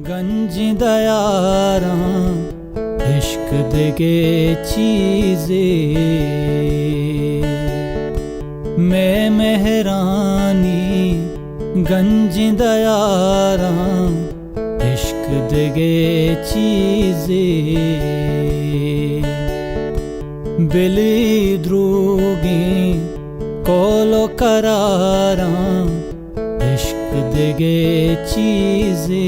गंजिदा यारां इश्क दे चीज़े मैं मेहरानी गंजिदा यारां इश्क दे चीज़े बिली द्रूगी कोलो करारां इश्क दे चीज़े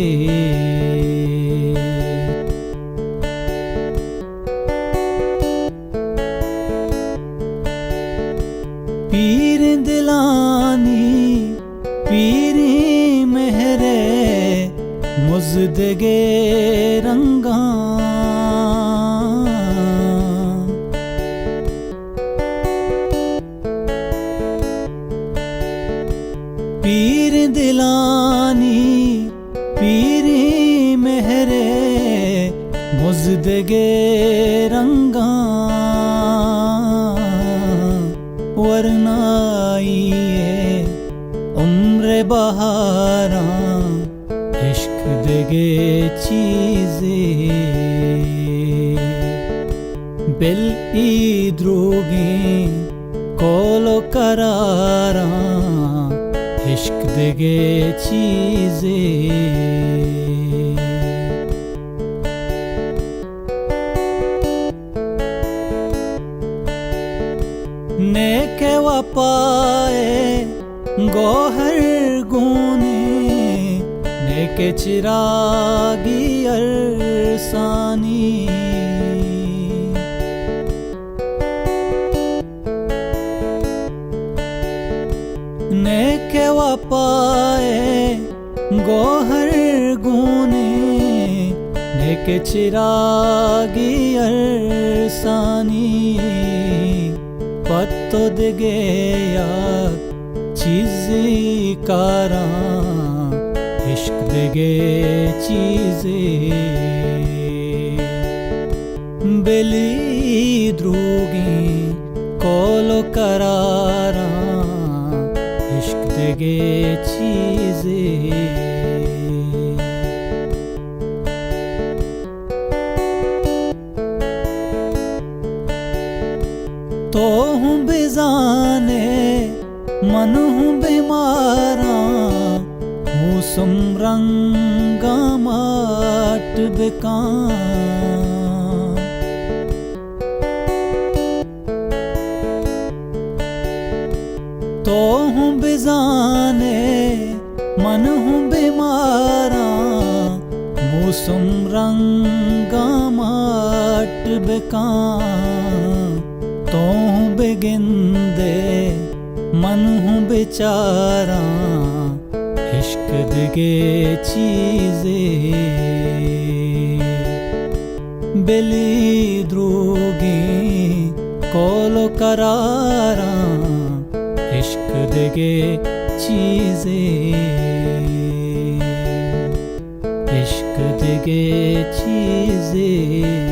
पीर दिलानी पीरी मेहरे मुज़दगे रंगा पीर दिलानी पीरी मेहरे मुज़दगे रंगा वरनाइए उम्र बहारां इश्क दे चीज़े बिल द्रूगी कोलो करारां इश्क दे चीज़े नेके वपाए गोहर गूने नेके चिरागी अरसानी नेके वपाए गोहर गूने नेके चिरागी अरसानी पत्तो दगे यार चीज़ी कारां इश्क दगे चीज़े बिली द्रूगी कोलो करारां इश्क दगे चीज़े तो हूँ बेजाने मन हूँ बीमारा हूँ सुमरंगा माट बेकां तो हूँ बेजाने मन हूँ बीमारा हूँ सुमरंगा माट बेकां तो हूँ बेगिंदे मन हूँ बेचारा इश्क दे चीज़े बिली द्रूगी कोलो करारां इश्क दे चीज़े इश्क दे चीज़े।